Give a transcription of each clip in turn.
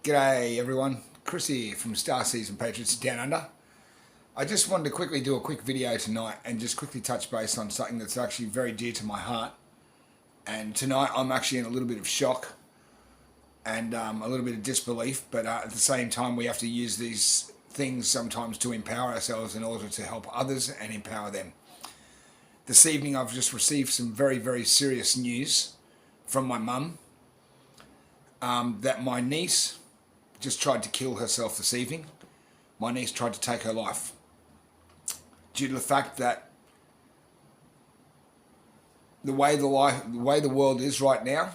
G'day everyone, Chris here from Star Season Patriots Down Under. I just wanted to quickly do a quick video tonight and just quickly touch base on something that's actually very dear to my heart. And tonight I'm actually in a little bit of shock and a little bit of disbelief, but at the same time we have to use these things sometimes to empower ourselves in order to help others and empower them. This evening I've just received some very, very serious news from my mum that my niece just tried to kill herself this evening. My niece tried to take her life due to the fact that the way the world is right now,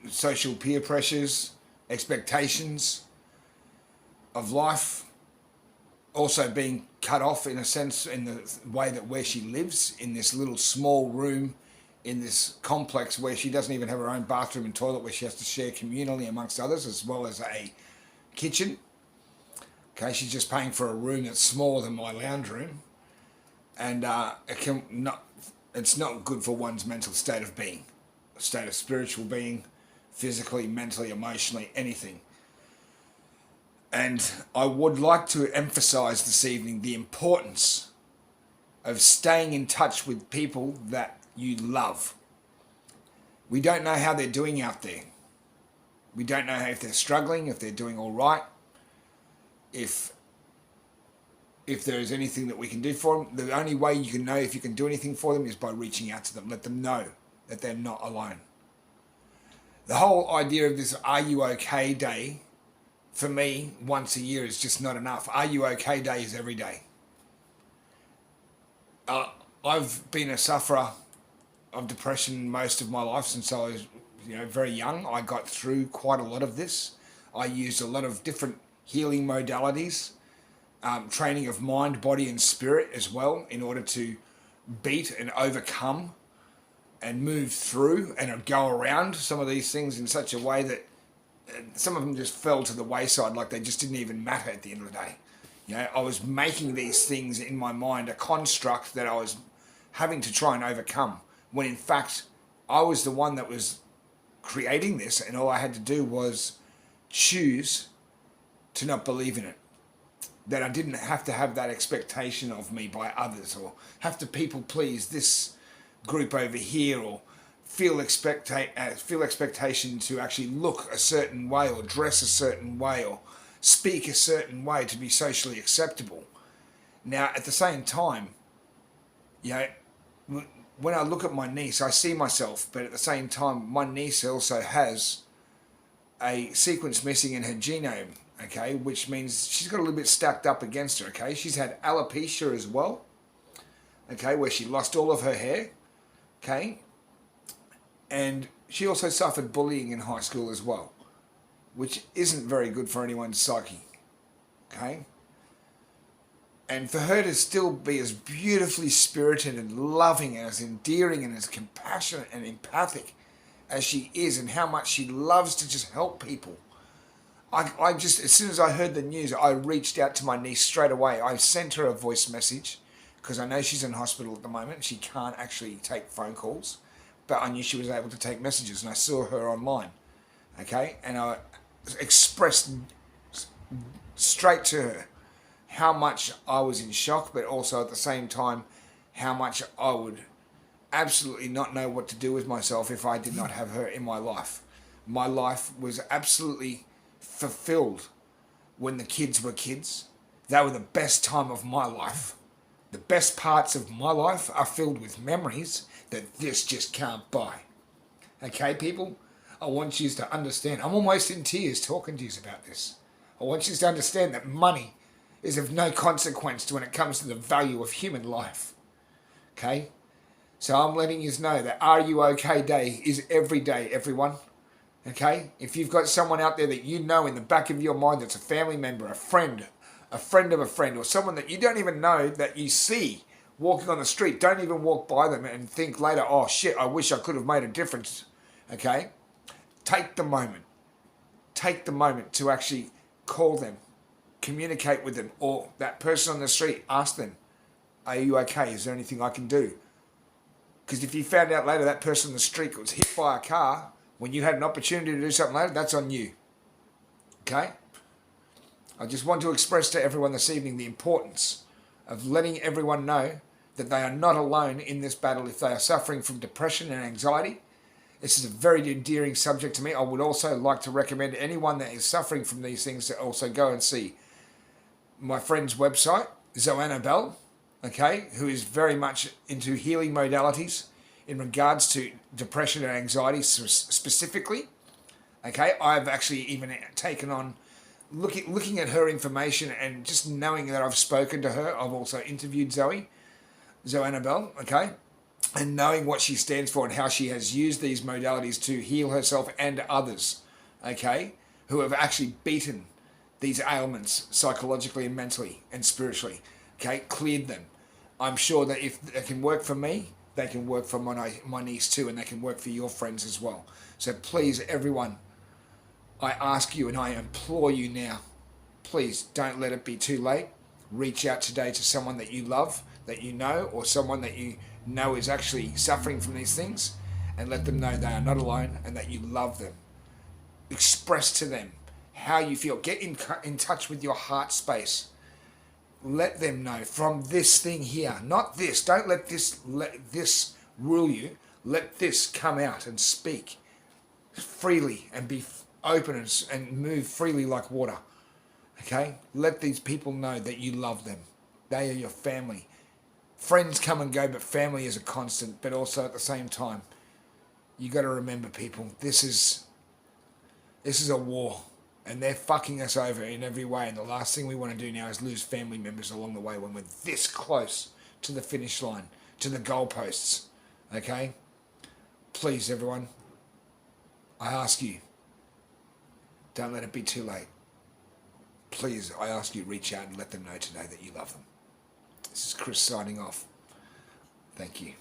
social peer pressures, expectations of life, also being cut off in a sense in the way that where she lives in this little small room in this complex where she doesn't even have her own bathroom and toilet, where she has to share communally amongst others, as well as a kitchen. Okay, she's just paying for a room that's smaller than my lounge room, and it's not good for one's mental state of being, state of spiritual being, physically, mentally, emotionally, anything. And I would like to emphasize this evening the importance of staying in touch with people that you love. We don't know how they're doing out there. We don't know if they're struggling, if they're doing all right, if there is anything that we can do for them. The only way you can know if you can do anything for them is by reaching out to them. Let them know that they're not alone. The whole idea of this Are You Okay Day, for me, once a year is just not enough. Are You Okay Day is every day. I've been a sufferer of depression most of my life since I was very young. I got through quite a lot of this. I used a lot of different healing modalities, training of mind, body and spirit as well, in order to beat and overcome and move through and go around some of these things in such a way that some of them just fell to the wayside, like they just didn't even matter at the end of the day. I was making these things in my mind a construct that I was having to try and overcome, when in fact I was the one that was creating this, and all I had to do was choose to not believe in it. That I didn't have to have that expectation of me by others, or have to people please this group over here, or feel expectation to actually look a certain way, or dress a certain way, or speak a certain way to be socially acceptable. Now, at the same time, when I look at my niece, I see myself, but at the same time, my niece also has a sequence missing in her genome, okay, which means she's got a little bit stacked up against her, okay. She's had alopecia as well, okay, where she lost all of her hair, okay, and she also suffered bullying in high school as well, which isn't very good for anyone's psyche, okay. And for her to still be as beautifully spirited and loving and as endearing and as compassionate and empathic as she is, and how much she loves to just help people. I just, as soon as I heard the news, I reached out to my niece straight away. I sent her a voice message because I know she's in hospital at the moment. She can't actually take phone calls, but I knew she was able to take messages, and I saw her online, okay? And I expressed straight to her how much I was in shock, but also at the same time, how much I would absolutely not know what to do with myself if I did not have her in my life. My life was absolutely fulfilled when the kids were kids. They were the best time of my life. The best parts of my life are filled with memories that this just can't buy. Okay, people? I want you to understand. I'm almost in tears talking to you about this. I want you to understand that money is of no consequence when it comes to the value of human life. Okay? So I'm letting you know that Are You Okay Day is every day, everyone. Okay? If you've got someone out there that you know in the back of your mind that's a family member, a friend of a friend, or someone that you don't even know that you see walking on the street, don't even walk by them and think later, oh shit, I wish I could have made a difference. Okay? Take the moment. Take the moment to actually call them, communicate with them, or that person on the street, ask them, are you okay? Is there anything I can do? Because if you found out later that person on the street was hit by a car, When you had an opportunity to do something later, that's on you. Okay? I just want to express to everyone this evening the importance of letting everyone know that they are not alone in this battle if they are suffering from depression and anxiety. This is a very endearing subject to me. I would also like to recommend anyone that is suffering from these things to also go and see my friend's website, Zoanna Bell, okay, who is very much into healing modalities in regards to depression and anxiety specifically. Okay, I've actually even taken on looking at her information and just knowing that I've spoken to her. I've also interviewed Zoanna Bell, okay, and knowing what she stands for and how she has used these modalities to heal herself and others, okay, who have actually beaten these ailments psychologically and mentally and spiritually, okay, cleared them. I'm sure that if they can work for me, they can work for my niece too, and they can work for your friends as well. So please, everyone, I ask you and I implore you now, please don't let it be too late. Reach out today to someone that you love, that you know, or someone that you know is actually suffering from these things, and let them know they are not alone and that you love them. Express to them how you feel. Get in touch with your heart space. Let them know from this thing here, not this. Don't let this rule you. Let this come out and speak freely and be open and move freely like water. Okay? Let these people know that you love them. They are your family. Friends come and go, but family is a constant. But also at the same time, you got to remember, people, this is a war. And they're fucking us over in every way. And the last thing we want to do now is lose family members along the way when we're this close to the finish line, to the goalposts. Okay? Please, everyone, I ask you, don't let it be too late. Please, I ask you, reach out and let them know today that you love them. This is Chris signing off. Thank you.